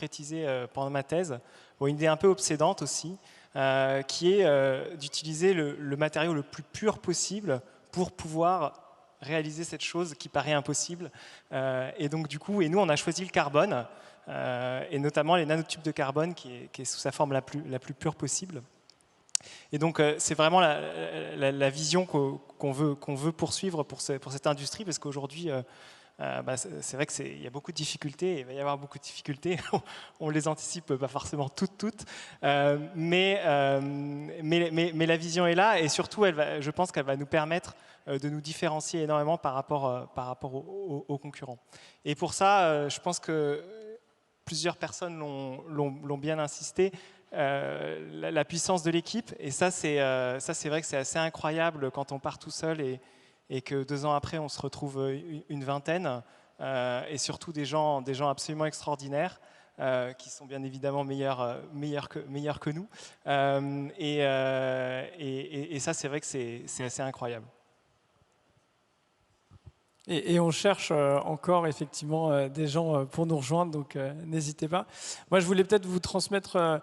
concrétisé pendant ma thèse. Bon, une idée un peu obsédante aussi, qui est d'utiliser le matériau le plus pur possible pour pouvoir réaliser cette chose qui paraît impossible. Et donc du coup, nous on a choisi le carbone, et notamment les nanotubes de carbone qui est sous sa forme la plus pure possible. Et donc c'est vraiment la vision qu'on veut poursuivre pour cette industrie, parce qu'aujourd'hui c'est vrai qu'il y a beaucoup de difficultés, et il va y avoir beaucoup de difficultés, on les anticipe pas forcément toutes, mais la vision est là, et surtout je pense qu'elle va nous permettre de nous différencier énormément par rapport aux concurrents. Et pour ça, je pense que plusieurs personnes l'ont bien insisté, la puissance de l'équipe, et ça c'est vrai que c'est assez incroyable quand on part tout seul et que 2 ans après on se retrouve une vingtaine, et surtout des gens absolument extraordinaires, qui sont bien évidemment meilleurs que nous, et ça c'est vrai que c'est assez incroyable. Et on cherche encore effectivement des gens pour nous rejoindre, donc n'hésitez pas. Moi, je voulais peut-être vous transmettre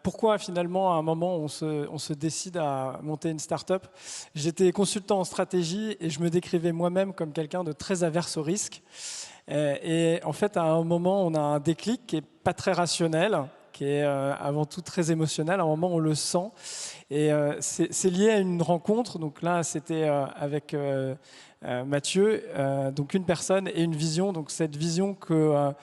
pourquoi finalement à un moment on se décide à monter une start-up. J'étais consultant en stratégie et je me décrivais moi-même comme quelqu'un de très averse au risque. Et en fait, à un moment, on a un déclic qui n'est pas très rationnel, qui est avant tout très émotionnel. À un moment, on le sent. Et c'est lié à une rencontre. Donc là, c'était avec Mathieu, donc une personne et une vision. Donc cette vision que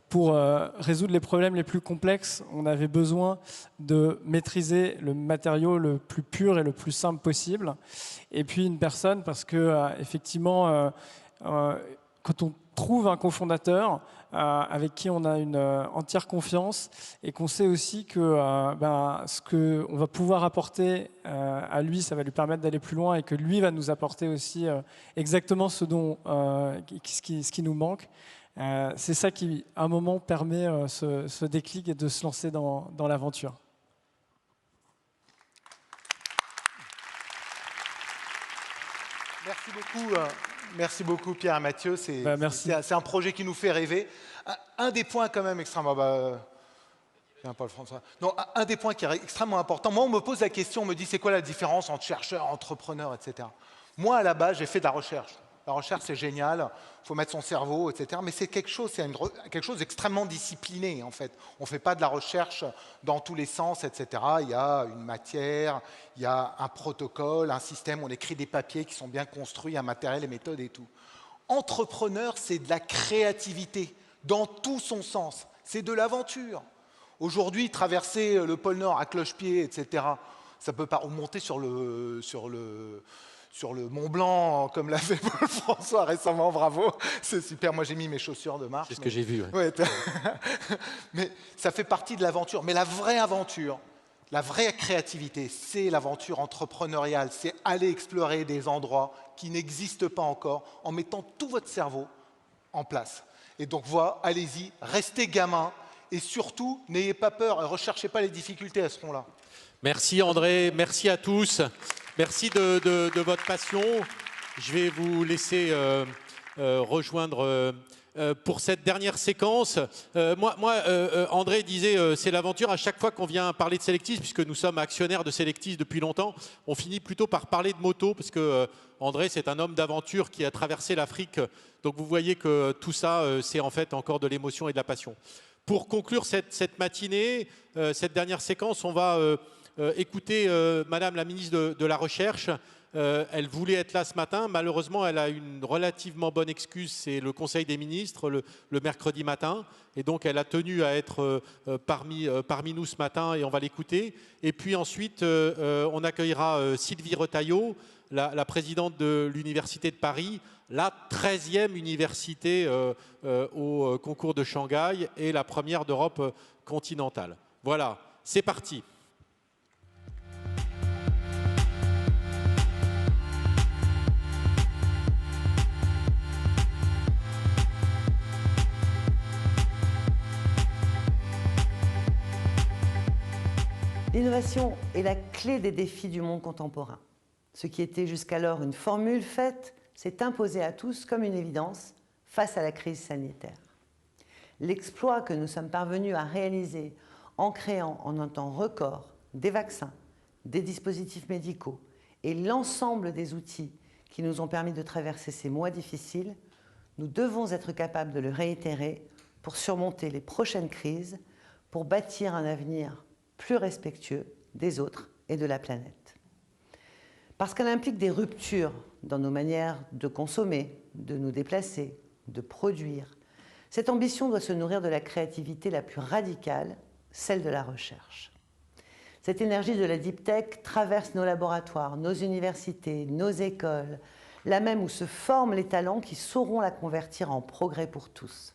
pour résoudre les problèmes les plus complexes, on avait besoin de maîtriser le matériau le plus pur et le plus simple possible. Et puis une personne, parce que effectivement, quand on trouve un cofondateur avec qui on a une entière confiance et qu'on sait aussi que ce qu'on va pouvoir apporter à lui, ça va lui permettre d'aller plus loin, et que lui va nous apporter aussi exactement ce qui nous manque. C'est ça qui, à un moment, permet ce déclic et de se lancer dans l'aventure. Merci beaucoup. Merci beaucoup Pierre et Mathieu, c'est un projet qui nous fait rêver. Un des points quand même extrêmement... Paul-François. Non, un des points qui est extrêmement important, moi on me pose la question, on me dit c'est quoi la différence entre chercheurs, entrepreneurs, etc. Moi à la base j'ai fait de la recherche. La recherche c'est génial, il faut mettre son cerveau, etc. Mais c'est quelque chose d'extrêmement discipliné en fait. On ne fait pas de la recherche dans tous les sens, etc. Il y a une matière, il y a un protocole, un système, on écrit des papiers qui sont bien construits, un matériel, les méthodes et tout. Entrepreneur, c'est de la créativité dans tout son sens. C'est de l'aventure. Aujourd'hui, traverser le pôle Nord à cloche-pied, etc., ça peut pas monter sur le Mont Blanc, comme l'a fait Paul François récemment, bravo, c'est super, moi j'ai mis mes chaussures de marche. C'est ce que j'ai vu. Ouais. Mais ça fait partie de l'aventure. Mais la vraie aventure, la vraie créativité, c'est l'aventure entrepreneuriale, c'est aller explorer des endroits qui n'existent pas encore en mettant tout votre cerveau en place. Et donc voilà, allez-y, restez gamin et surtout, n'ayez pas peur, ne recherchez pas les difficultés, elles seront là. Merci André, merci à tous. Merci de votre passion. Je vais vous laisser rejoindre pour cette dernière séquence. André disait c'est l'aventure. À chaque fois qu'on vient parler de Selectis, puisque nous sommes actionnaires de Selectis depuis longtemps, on finit plutôt par parler de moto, parce que André, c'est un homme d'aventure qui a traversé l'Afrique. Donc vous voyez que tout ça, c'est en fait encore de l'émotion et de la passion. Pour conclure cette matinée, cette dernière séquence, on va écouter Madame la ministre de la Recherche. Elle voulait être là ce matin. Malheureusement, elle a une relativement bonne excuse, c'est le Conseil des ministres le mercredi matin. Et donc, elle a tenu à être parmi nous ce matin, et on va l'écouter. Et puis ensuite, on accueillera Sylvie Retailleau, la présidente de l'Université de Paris, la 13e université au concours de Shanghai et la première d'Europe continentale. Voilà, c'est parti. L'innovation est la clé des défis du monde contemporain. Ce qui était jusqu'alors une formule faite s'est imposé à tous comme une évidence face à la crise sanitaire. l'exploit que nous sommes parvenus à réaliser en créant en un temps record des vaccins, des dispositifs médicaux et l'ensemble des outils qui nous ont permis de traverser ces mois difficiles, nous devons être capables de le réitérer pour surmonter les prochaines crises, pour bâtir un avenir plus respectueux des autres et de la planète. Parce qu'elle implique des ruptures dans nos manières de consommer, de nous déplacer, de produire, cette ambition doit se nourrir de la créativité la plus radicale, celle de la recherche. Cette énergie de la deep tech traverse nos laboratoires, nos universités, nos écoles, là même où se forment les talents qui sauront la convertir en progrès pour tous.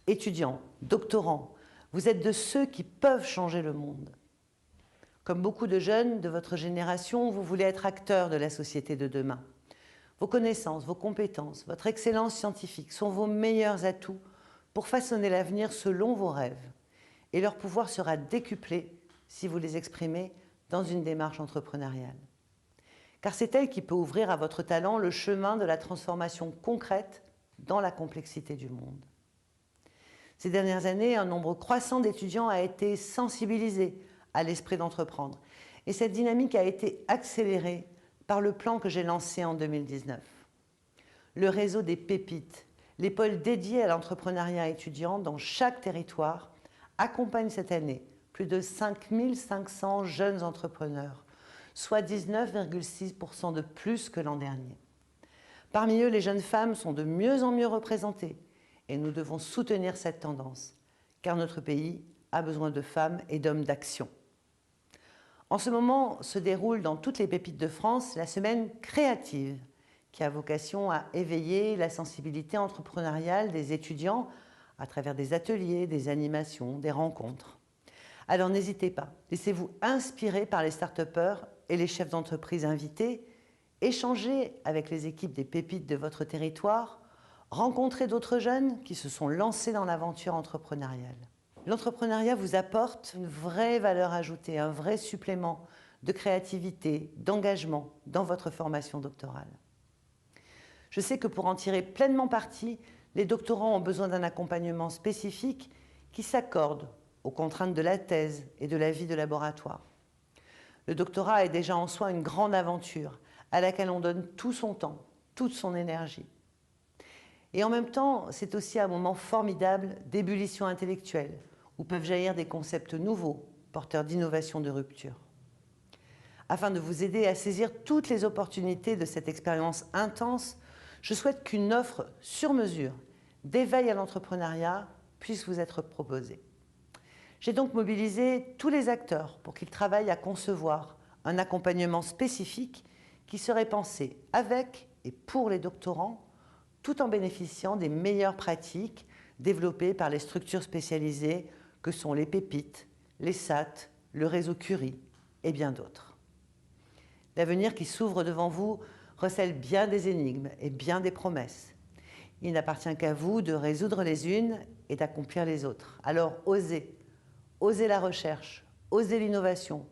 Étudiants, doctorants, vous êtes de ceux qui peuvent changer le monde. Comme beaucoup de jeunes de votre génération, vous voulez être acteurs de la société de demain. Vos connaissances, vos compétences, votre excellence scientifique sont vos meilleurs atouts pour façonner l'avenir selon vos rêves. Et leur pouvoir sera décuplé si vous les exprimez dans une démarche entrepreneuriale. Car c'est elle qui peut ouvrir à votre talent le chemin de la transformation concrète dans la complexité du monde. Ces dernières années, un nombre croissant d'étudiants a été sensibilisé à l'esprit d'entreprendre. Et cette dynamique a été accélérée par le plan que j'ai lancé en 2019. Le réseau des pépites, les pôles dédiés à l'entrepreneuriat étudiant dans chaque territoire, accompagne cette année plus de 5500 jeunes entrepreneurs, soit 19,6% de plus que l'an dernier. Parmi eux, les jeunes femmes sont de mieux en mieux représentées et nous devons soutenir cette tendance, car notre pays a besoin de femmes et d'hommes d'action. En ce moment se déroule dans toutes les pépites de France la semaine créative, qui a vocation à éveiller la sensibilité entrepreneuriale des étudiants à travers des ateliers, des animations, des rencontres. Alors n'hésitez pas, laissez-vous inspirer par les start-upers et les chefs d'entreprise invités, échangez avec les équipes des pépites de votre territoire, rencontrez d'autres jeunes qui se sont lancés dans l'aventure entrepreneuriale. L'entrepreneuriat vous apporte une vraie valeur ajoutée, un vrai supplément de créativité, d'engagement dans votre formation doctorale. Je sais que pour en tirer pleinement parti, les doctorants ont besoin d'un accompagnement spécifique qui s'accorde aux contraintes de la thèse et de la vie de laboratoire. Le doctorat est déjà en soi une grande aventure à laquelle on donne tout son temps, toute son énergie. Et en même temps, c'est aussi un moment formidable d'ébullition intellectuelle, où peuvent jaillir des concepts nouveaux, porteurs d'innovation de rupture. Afin de vous aider à saisir toutes les opportunités de cette expérience intense, je souhaite qu'une offre sur mesure d'éveil à l'entrepreneuriat puisse vous être proposée. J'ai donc mobilisé tous les acteurs pour qu'ils travaillent à concevoir un accompagnement spécifique qui serait pensé avec et pour les doctorants, tout en bénéficiant des meilleures pratiques développées par les structures spécialisées que sont les pépites, les SAT, le réseau Curie et bien d'autres. L'avenir qui s'ouvre devant vous recèle bien des énigmes et bien des promesses. Il n'appartient qu'à vous de résoudre les unes et d'accomplir les autres. Alors osez, osez la recherche, osez l'innovation,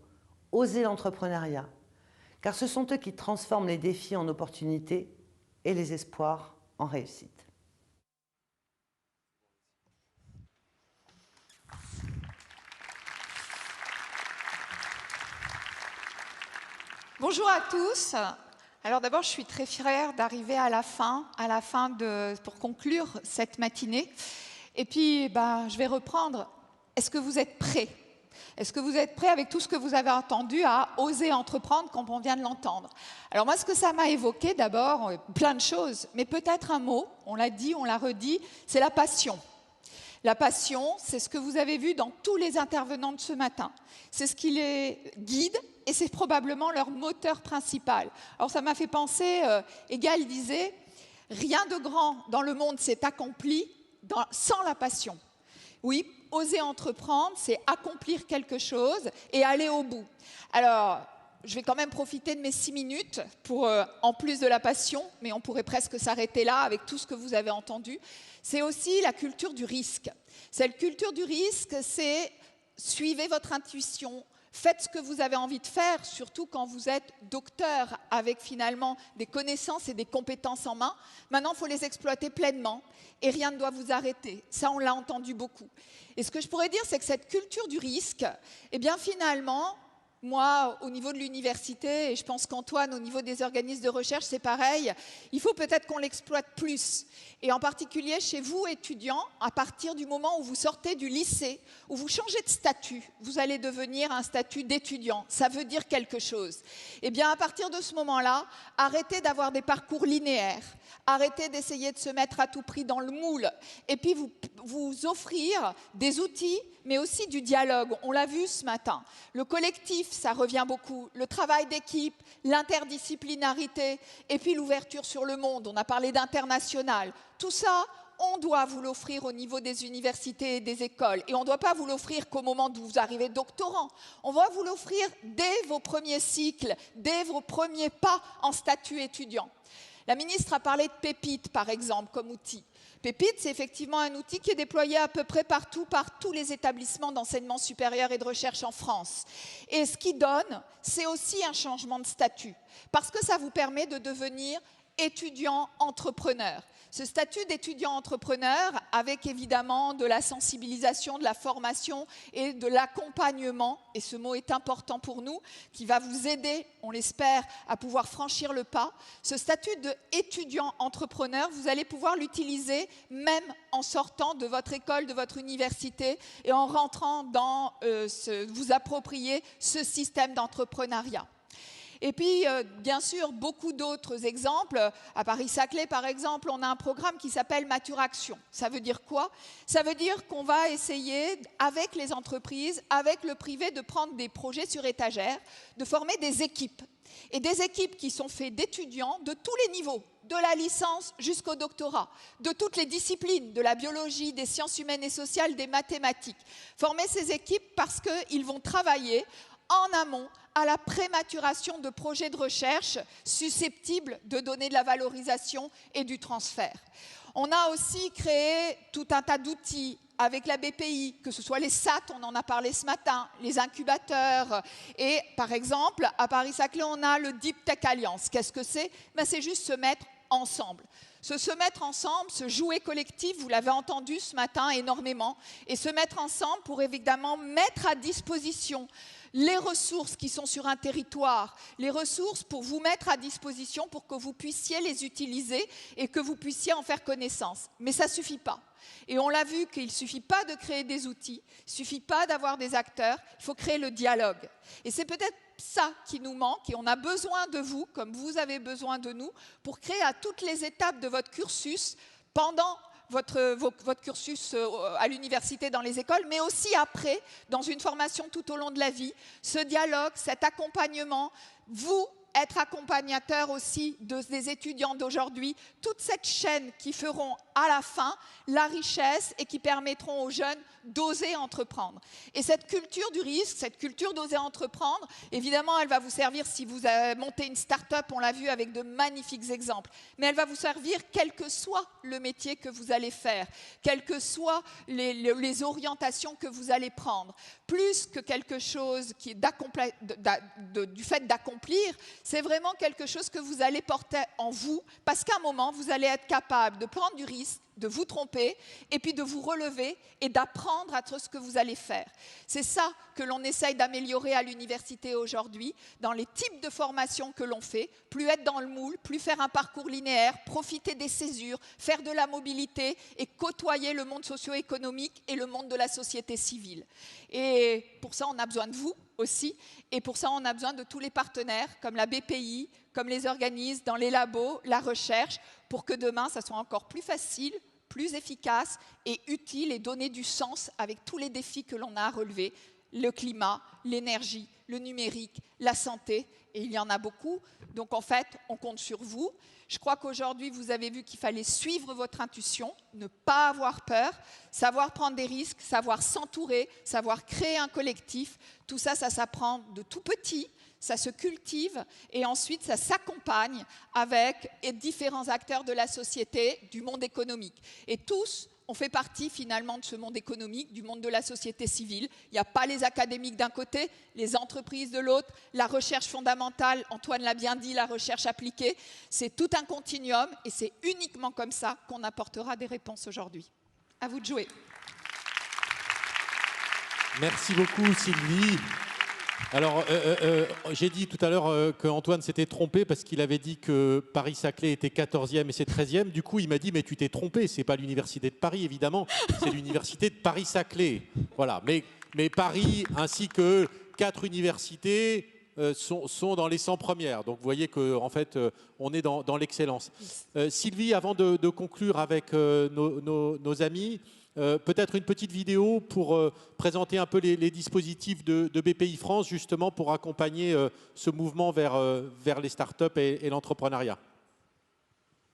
osez l'entrepreneuriat, car ce sont eux qui transforment les défis en opportunités et les espoirs en réussite. Bonjour à tous. Alors d'abord, je suis très fière d'arriver à la fin pour conclure cette matinée. Et puis, je vais reprendre. Est-ce que vous êtes prêts ? Est-ce que vous êtes prêts avec tout ce que vous avez entendu à oser entreprendre comme on vient de l'entendre ? Alors moi, ce que ça m'a évoqué, d'abord, plein de choses, mais peut-être un mot, on l'a dit, on l'a redit, c'est la passion. La passion, c'est ce que vous avez vu dans tous les intervenants de ce matin. C'est ce qui les guide et c'est probablement leur moteur principal. Alors ça m'a fait penser, Egal disait, rien de grand dans le monde s'est accompli sans la passion. Oui, oser entreprendre, c'est accomplir quelque chose et aller au bout. Alors, je vais quand même profiter de mes 6 minutes pour, en plus de la passion, mais on pourrait presque s'arrêter là avec tout ce que vous avez entendu. C'est aussi la culture du risque. Cette culture du risque, c'est suivez votre intuition, Faites ce que vous avez envie de faire, surtout quand vous êtes docteur avec finalement des connaissances et des compétences en main. Maintenant, il faut les exploiter pleinement et rien ne doit vous arrêter. Ça, on l'a entendu beaucoup. Et ce que je pourrais dire, c'est que cette culture du risque, eh bien finalement, moi, au niveau de l'université, et je pense qu'Antoine, au niveau des organismes de recherche, c'est pareil, il faut peut-être qu'on l'exploite plus. Et en particulier chez vous, étudiants, à partir du moment où vous sortez du lycée, où vous changez de statut, vous allez devenir un statut d'étudiant. Ça veut dire quelque chose. Eh bien, à partir de ce moment-là, arrêtez d'avoir des parcours linéaires. Arrêtez d'essayer de se mettre à tout prix dans le moule. Et puis, vous offrir des outils, mais aussi du dialogue. On l'a vu ce matin. Le collectif, ça revient beaucoup. Le travail d'équipe, l'interdisciplinarité, et puis l'ouverture sur le monde. On a parlé d'international. Tout ça, on doit vous l'offrir au niveau des universités et des écoles. Et on ne doit pas vous l'offrir qu'au moment où vous arrivez doctorant. On va vous l'offrir dès vos premiers cycles, dès vos premiers pas en statut étudiant. La ministre a parlé de Pépite, par exemple, comme outil. Pépite, c'est effectivement un outil qui est déployé à peu près partout par tous les établissements d'enseignement supérieur et de recherche en France. Et ce qui donne, c'est aussi un changement de statut, parce que ça vous permet de devenir étudiant entrepreneur. Ce statut d'étudiant entrepreneur, avec évidemment de la sensibilisation, de la formation et de l'accompagnement, et ce mot est important pour nous, qui va vous aider, on l'espère, à pouvoir franchir le pas. Ce statut d'étudiant entrepreneur, vous allez pouvoir l'utiliser même en sortant de votre école, de votre université, et en rentrant dans vous approprier ce système d'entrepreneuriat. Et puis, bien sûr, beaucoup d'autres exemples. À Paris-Saclay, par exemple, on a un programme qui s'appelle Maturaction. Ça veut dire quoi? Ça veut dire qu'on va essayer, avec les entreprises, avec le privé, de prendre des projets sur étagère, de former des équipes. Et des équipes qui sont faites d'étudiants de tous les niveaux, de la licence jusqu'au doctorat, de toutes les disciplines, de la biologie, des sciences humaines et sociales, des mathématiques. Former ces équipes parce qu'ils vont travailler en amont à la prématuration de projets de recherche susceptibles de donner de la valorisation et du transfert. On a aussi créé tout un tas d'outils avec la BPI, que ce soit les SAT, on en a parlé ce matin, les incubateurs. Et par exemple, à Paris-Saclay, on a le Deep Tech Alliance. Qu'est-ce que c'est? C'est juste se mettre ensemble. Se mettre ensemble, se jouer collectif, vous l'avez entendu ce matin énormément, et se mettre ensemble pour évidemment mettre à disposition les ressources qui sont sur un territoire, les ressources pour vous mettre à disposition pour que vous puissiez les utiliser et que vous puissiez en faire connaissance. Mais ça ne suffit pas. Et on l'a vu qu'il ne suffit pas de créer des outils, il ne suffit pas d'avoir des acteurs, il faut créer le dialogue. Et c'est peut-être ça qui nous manque et on a besoin de vous, comme vous avez besoin de nous, pour créer à toutes les étapes de votre cursus, pendant votre cursus à l'université, dans les écoles, mais aussi après, dans une formation tout au long de la vie, ce dialogue, cet accompagnement, vous être accompagnateur aussi des étudiants d'aujourd'hui, toute cette chaîne qui feront à la fin la richesse et qui permettront aux jeunes d'oser entreprendre. Et cette culture du risque, cette culture d'oser entreprendre, évidemment, elle va vous servir si vous montez une start-up, on l'a vu avec de magnifiques exemples, mais elle va vous servir quel que soit le métier que vous allez faire, quelles que soient les orientations que vous allez prendre. Plus que quelque chose qui est du fait d'accomplir, c'est vraiment quelque chose que vous allez porter en vous, parce qu'à un moment, vous allez être capable de prendre du risque, de vous tromper, et puis de vous relever et d'apprendre à ce que vous allez faire. C'est ça que l'on essaye d'améliorer à l'université aujourd'hui, dans les types de formations que l'on fait, plus être dans le moule, plus faire un parcours linéaire, profiter des césures, faire de la mobilité et côtoyer le monde socio-économique et le monde de la société civile. Et pour ça, on a besoin de vous aussi, et pour ça, on a besoin de tous les partenaires, comme la BPI, comme les organismes, dans les labos, la recherche, pour que demain, ça soit encore plus facile, plus efficace et utile et donner du sens avec tous les défis que l'on a à relever, le climat, l'énergie, le numérique, la santé, et il y en a beaucoup. Donc en fait, on compte sur vous. Je crois qu'aujourd'hui, vous avez vu qu'il fallait suivre votre intuition, ne pas avoir peur, savoir prendre des risques, savoir s'entourer, savoir créer un collectif. Tout ça, ça s'apprend de tout petit, ça se cultive et ensuite ça s'accompagne avec différents acteurs de la société, du monde économique. Et tous, On fait partie finalement de ce monde économique, du monde de la société civile. Il n'y a pas les académiques d'un côté, les entreprises de l'autre, la recherche fondamentale, Antoine l'a bien dit, la recherche appliquée. C'est tout un continuum et c'est uniquement comme ça qu'on apportera des réponses aujourd'hui. À vous de jouer. Merci beaucoup Sylvie. Alors, j'ai dit tout à l'heure qu'Antoine s'était trompé parce qu'il avait dit que Paris-Saclay était 14e et c'est 13e. Du coup, il m'a dit, mais tu t'es trompé, c'est pas l'université de Paris, évidemment, c'est l'université de Paris-Saclay. Voilà, mais Paris, ainsi que 4 universités, sont dans les 100 premières. Donc, vous voyez qu'en fait, on est dans l'excellence. Sylvie, avant de conclure avec nos amis, peut-être une petite vidéo pour présenter un peu les dispositifs de BPI France, justement pour accompagner ce mouvement vers les startups et l'entrepreneuriat.